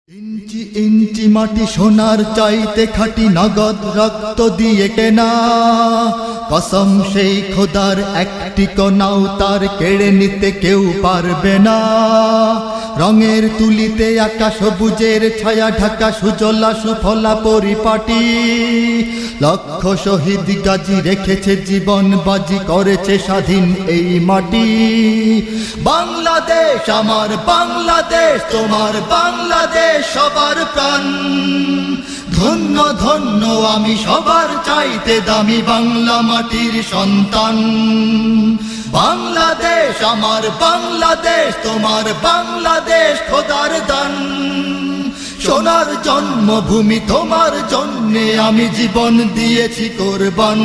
ইঞ্চি ইঞ্চি মাটি সোনার চাইতে খাঁটি নগদ রক্ত দিয়ে কেনা, কসম সেই খোদার একটি কণাও তার কেড়ে নিতে কেউ পারবে না। রঙের তুলিতে আকাশ সবুজের ছায়া ঢাকা সুজলা সুফলা পরিপাটি, লক্ষ শহীদ গাজী রেখেছে জীবন বাজি, করেছে স্বাধীন এই মাটি। বাংলাদেশ আমার বাংলাদেশ, তোমার বাংলাদেশ সবার প্রাণ। ধন্য ধন্য আমি সবার চাইতে দামি বাংলা মাটির সন্তান। বাংলাদেশ আমার বাংলাদেশ, তোমার বাংলাদেশ খোদার দান। সোনার জন্মভূমি তোমার জন্যে আমি জীবন দিয়েছি কোরবান।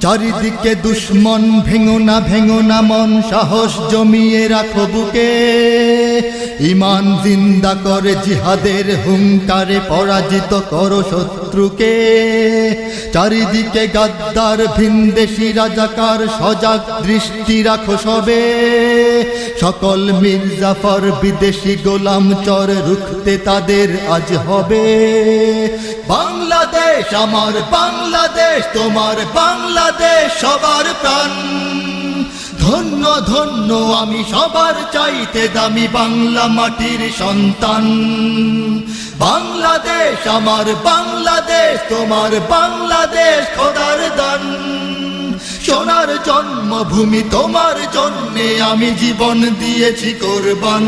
চারিদিকে দুশ্মন, ভেঙো না মন, সাহস জমিয়ে রাখো বুকে। ঈমান জিন্দা করে জিহাদের হুঙ্কারে পরাজিত করো শত্রুকে। চারিদিকে গাদ্দার ভিনদেশি রাজাকার, সজাগ দৃষ্টি রাখো সবে। সকল মির্জাফর বিদেশি গোলাম চর, রুখতে তাদের আজ হবে। বাংলাদেশ আমার বাংলাদেশ, তোমার বাংলাদেশ সবার প্রাণ। ধন্য ধন্য আমি সবার চাইতে দামি বাংলা মাটির সন্তান। বাংলাদেশ আমার বাংলাদেশ, তোমার বাংলাদেশ খোদার দান। সোনার জন্মভূমি তোমার জন্যে আমি জীবন দিয়েছি কোরবান।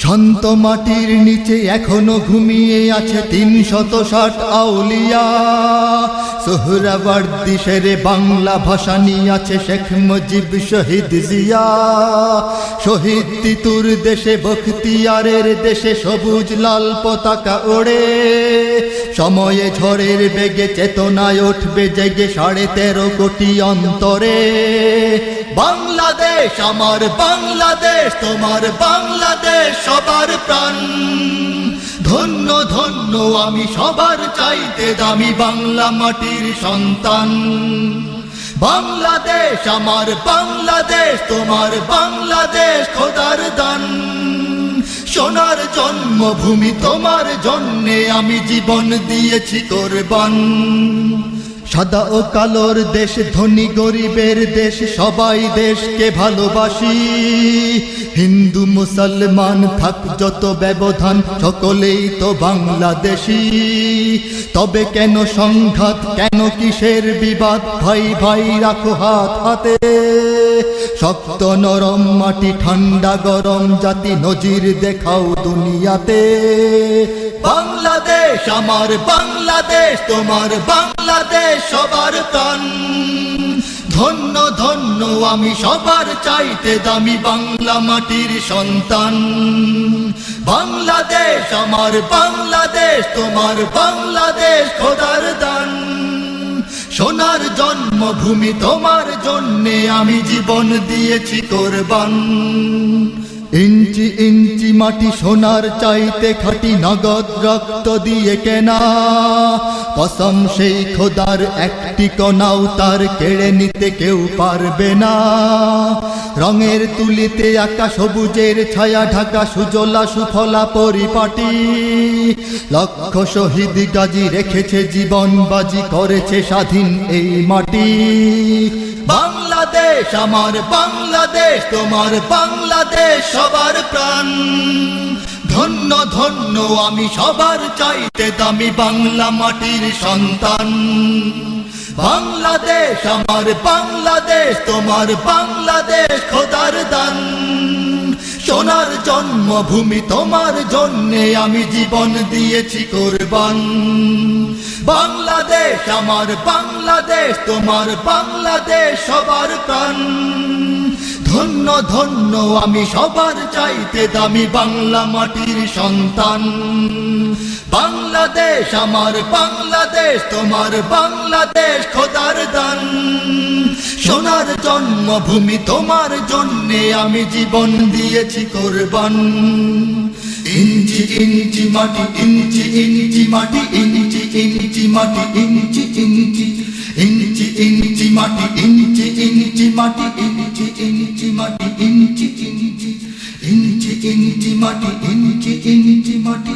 শান্ত মাটির নিচে এখনো ঘুমিয়ে আছে ৩৬০ আউলিয়া। সোহরাওয়ার্দী শেরে বাংলা ভাষা নিয়ে আছে শেখ মুজিব, শহীদ জিয়া। শহীদ তিতুর দেশে বখতিয়ারের দেশে সবুজ লাল পতাকা ওড়ে। সময়ে ঝড়ের বেগে চেতনায় উঠবে জেগে ১৩.৫ কোটি অন্তরে। বাংলাদেশ আমার বাংলাদেশ, তোমার বাংলাদেশ সবার প্রাণ। ধন্য ধন্য আমি সবার চাইতে দামি বাংলা মাটির সন্তান। বাংলাদেশ আমার বাংলাদেশ, তোমার বাংলাদেশ খোদার দান। সোনার জন্মভূমি তোমার জন্যে আমি জীবন দিয়েছি কোরবান। সাদা ও কালোর দেশ, ধনী গরিবের দেশ, সবাই দেশকে ভালোবাসি। হিন্দু মুসলমান থাক যত ব্যবধান, সকলেই তো বাংলাদেশি। তবে কেন সংঘাত, কেন কিসের বিবাদ? ভাই ভাই রাখো হাত হাতে। শক্ত নরম মাটি, ঠান্ডা গরম জাতি, নজির দেখাও দুনিয়াতে। বাংলাদেশ আমার বাংলাদেশ, তোমার বাংলাদেশ সবার প্রাণ। ধন্য ধন্য আমি সবার চাইতে দামি বাংলা মাটির সন্তান। বাংলাদেশ আমার বাংলাদেশ, তোমার বাংলাদেশ খোদার দান। সোনার জন্মভূমি তোমার জন্যে আমি জীবন দিয়েছি কোরবান। ইঞ্চি ইঞ্চি মাটি সোনার চাইতে খাঁটি নগদ রক্ত দিয়ে কেনা, কসম সেই খোদার একটি কণাও তার কেড়ে নিতে কেউ পারবে না। রঙের তুলিতে আকাশ সবুজের ছায়া ঢাকা সুজলা সুফলা পরিপাটি, লক্ষ শহীদ গাজী রেখেছে জীবন বাজি, করেছে স্বাধীন এই মাটি। বাংলাদেশ আমার বাংলাদেশ, তোমার বাংলাদেশ সবার প্রাণ। ধন্য ধন্য আমি সবার চাইতে দামি বাংলা মাটির সন্তান। বাংলাদেশ আমার বাংলাদেশ, তোমার বাংলাদেশ খোদার দান। সোনার জন্মভূমি তোমার জন্যে আমি জীবন দিয়েছি কোরবান। বাংলাদেশ আমার বাংলাদেশ, তোমার বাংলাদেশ সবার প্রাণ। ধন্য ধন্য আমি সবার চাইতে দামি বাংলা মাটির সন্তান। বাংলাদেশ আমার বাংলাদেশ, তোমার বাংলাদেশ খোদার দান। সোনার জন্মভূমি তোমার জন্যে আমি জীবন দিয়েছি কোরবান। ইঞ্চি ইঞ্চি মাটি, ইঞ্চি ইঞ্চি মাটি, ইঞ্চি ইঞ্চি মাটি, ইঞ্চি ইঞ্চি ইঞ্চি ইঞ্চি মাটি, ইঞ্চি ইঞ্চি মাটি, ইঞ্চি ইঞ্চি মাটি, ইঞ্চি ইঞ্চি ইঞ্চি ইঞ্চি মাটি ইঞ্চি ইঞ্চি মাটি